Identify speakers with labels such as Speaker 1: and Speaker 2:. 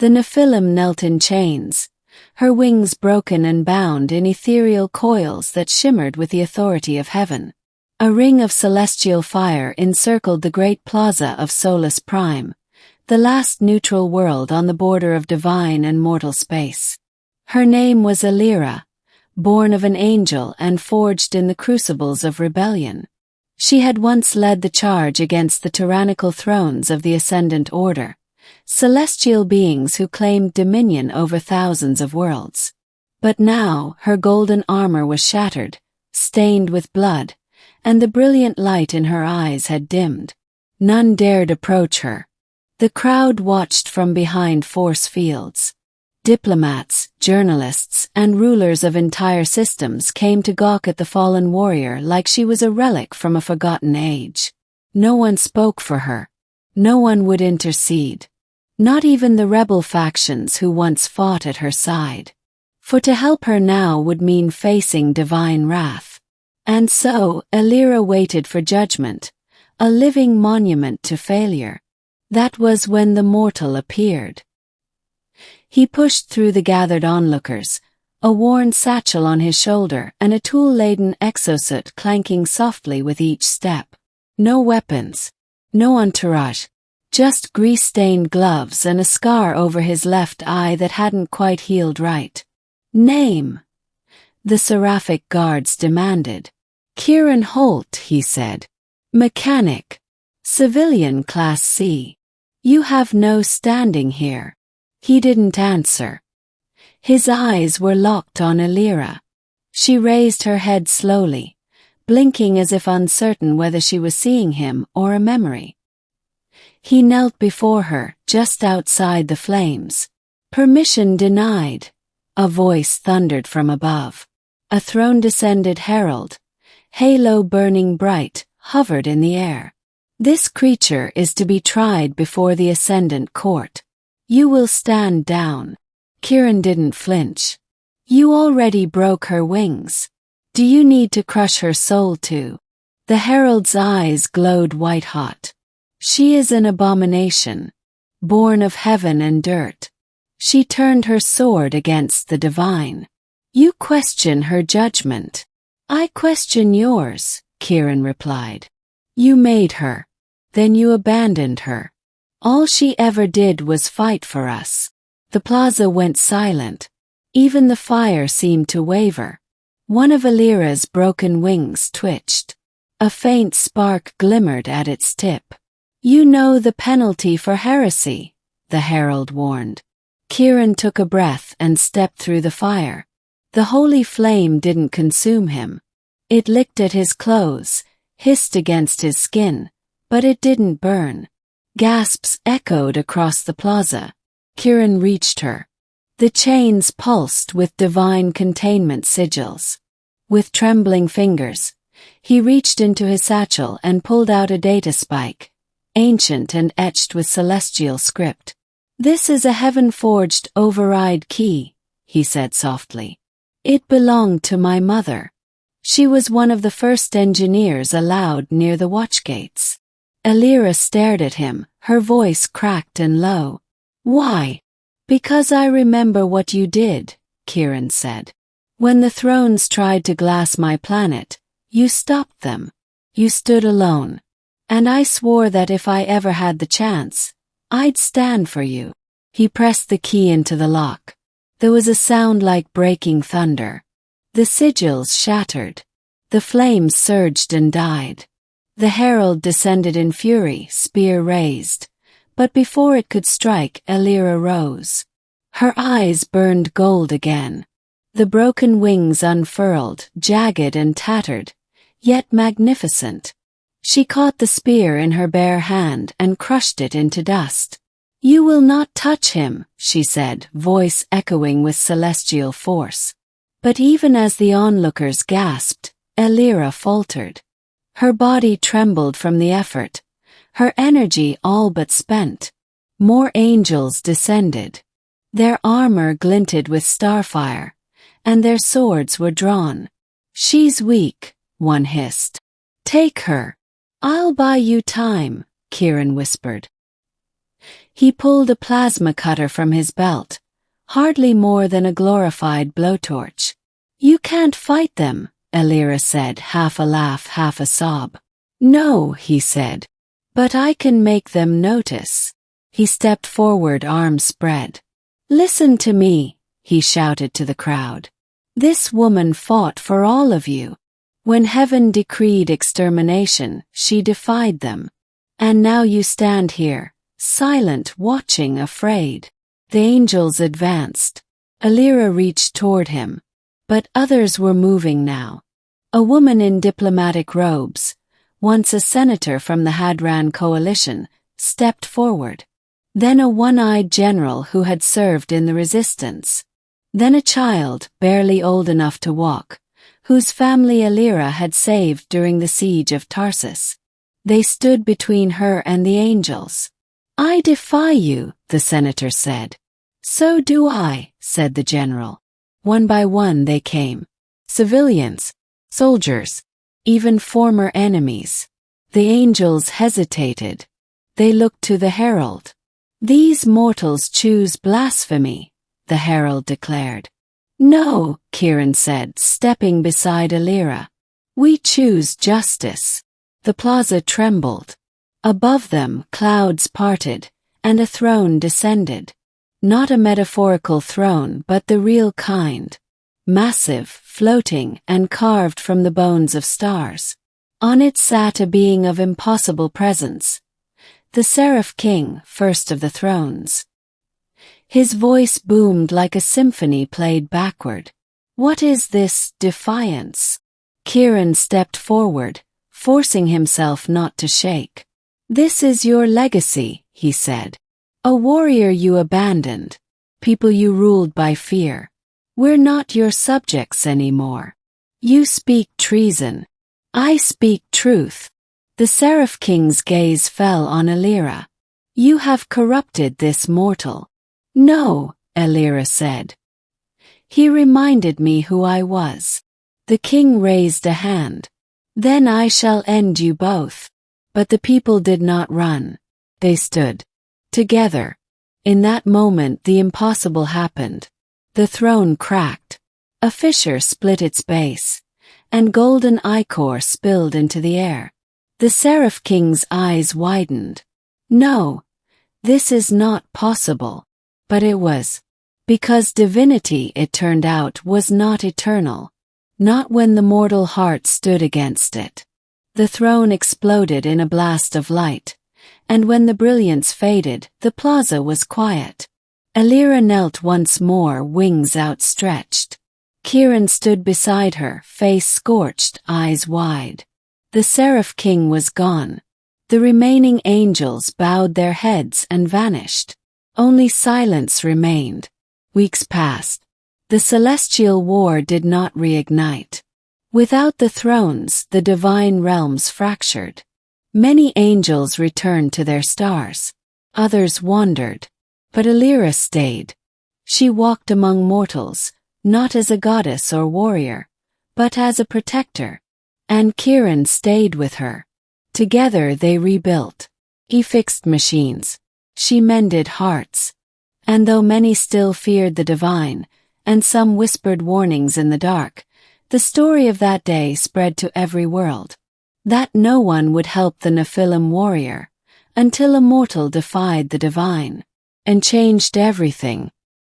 Speaker 1: The Nephilim knelt in chains, her wings broken and bound in ethereal coils that shimmered with the authority of heaven. A ring of celestial fire encircled the great plaza of Solus Prime, the last neutral world on the border of divine and mortal space. Her name was Illyra, born of an angel and forged in the crucibles of rebellion. She had once led the charge against the tyrannical thrones of the Ascendant Order, celestial beings who claimed dominion over thousands of worlds. But now her golden armor was shattered, stained with blood, and the brilliant light in her eyes had dimmed. None dared approach her. The crowd watched from behind force fields. Diplomats, journalists, and rulers of entire systems came to gawk at the fallen warrior like she was a relic from a forgotten age. No one spoke for her. No one would intercede. Not even the rebel factions who once fought at her side. For to help her now would mean facing divine wrath. And so, Illyra waited for judgment, a living monument to failure. That was when the mortal appeared. He pushed through the gathered onlookers, a worn satchel on his shoulder and a tool-laden exosuit clanking softly with each step. No weapons, no entourage, just grease-stained gloves and a scar over his left eye that hadn't quite healed right. "Name," the seraphic guards demanded. "Kieran Holt," he said. "Mechanic. Civilian Class C. You have no standing here." He didn't answer. His eyes were locked on Illyra. She raised her head slowly, blinking as if uncertain whether she was seeing him or a memory. He knelt before her, just outside the flames. "Permission denied," a voice thundered from above. A throne-descended herald, halo burning bright, hovered in the air. "This creature is to be tried before the Ascendant Court. You will stand down." Kieran didn't flinch. "You already broke her wings. Do you need to crush her soul too?" The herald's eyes glowed white-hot. "She is an abomination, born of heaven and dirt." She turned her sword against the divine. "You question her judgment. I question yours," Kieran replied. "You made her. Then you abandoned her. All she ever did was fight for us." The plaza went silent. Even the fire seemed to waver. One of Illyra's broken wings twitched. A faint spark glimmered at its tip. "You know the penalty for heresy," the herald warned. Kieran took a breath and stepped through the fire. The holy flame didn't consume him. It licked at his clothes, hissed against his skin, but it didn't burn. Gasps echoed across the plaza. Kieran reached her. The chains pulsed with divine containment sigils. With trembling fingers, he reached into his satchel and pulled out a data spike, ancient and etched with celestial script. "This is a heaven-forged override key," he said softly. "It belonged to my mother. She was one of the first engineers allowed near the watchgates." Illyra stared at him, her voice cracked and low. "Why?" "Because I remember what you did," Kieran said. "When the thrones tried to glass my planet, you stopped them. You stood alone. And I swore that if I ever had the chance, I'd stand for you." He pressed the key into the lock. There was a sound like breaking thunder. The sigils shattered. The flames surged and died. The herald descended in fury, spear raised. But before it could strike, Illyra rose. Her eyes burned gold again. The broken wings unfurled, jagged and tattered, yet magnificent. She caught the spear in her bare hand and crushed it into dust. "You will not touch him," she said, voice echoing with celestial force. But even as the onlookers gasped, Illyra faltered. Her body trembled from the effort, her energy all but spent. More angels descended. Their armor glinted with starfire, and their swords were drawn. "She's weak," one hissed. "Take her. I'll buy you time," Kieran whispered. He pulled a plasma cutter from his belt, hardly more than a glorified blowtorch. "You can't fight them," Elira said, half a laugh, half a sob. "No," he said. "But I can make them notice." He stepped forward, arms spread. "Listen to me," he shouted to the crowd. "This woman fought for all of you. When heaven decreed extermination, she defied them. And now you stand here, silent, watching, afraid." The angels advanced. Elira reached toward him. But others were moving now. A woman in diplomatic robes, once a senator from the Hadran coalition, stepped forward. Then a one-eyed general who had served in the resistance. Then a child, barely old enough to walk, whose family Elira had saved during the siege of Tarsus. They stood between her and the angels. "I defy you," the senator said. "So do I," said the general. One by one they came. Civilians, soldiers, even former enemies. The angels hesitated. They looked to the herald. "These mortals choose blasphemy," the herald declared. "No," Kieran said, stepping beside Elira. "We choose justice." The plaza trembled. Above them, clouds parted, and a throne descended. Not a metaphorical throne, but the real kind. Massive, floating, and carved from the bones of stars. On it sat a being of impossible presence. The Seraph King, first of the thrones. His voice boomed like a symphony played backward. "What is this defiance?" Kieran stepped forward, forcing himself not to shake. "This is your legacy," he said. "A warrior you abandoned. People you ruled by fear. We're not your subjects anymore. You speak treason. I speak truth." The Seraph King's gaze fell on Elira. "You have corrupted this mortal." "No," Elira said. "He reminded me who I was." The king raised a hand. "Then I shall end you both." But the people did not run. They stood. Together. In that moment the impossible happened. The throne cracked. A fissure split its base, and golden ichor spilled into the air. The Seraph King's eyes widened. "No, this is not possible." But it was. Because divinity, it turned out, was not eternal. Not when the mortal heart stood against it. The throne exploded in a blast of light, and when the brilliance faded, the plaza was quiet. Elira knelt once more, wings outstretched. Kieran stood beside her, face scorched, eyes wide. The Seraph King was gone. The remaining angels bowed their heads and vanished. Only silence remained. Weeks passed. The celestial war did not reignite. Without the thrones, the divine realms fractured. Many angels returned to their stars. Others wandered. But Elira stayed. She walked among mortals, not as a goddess or warrior, but as a protector. And Kieran stayed with her. Together they rebuilt. He fixed machines. She mended hearts. And though many still feared the divine, and some whispered warnings in the dark, the story of that day spread to every world. That no one would help the Nephilim warrior, until a mortal defied the divine, and changed everything.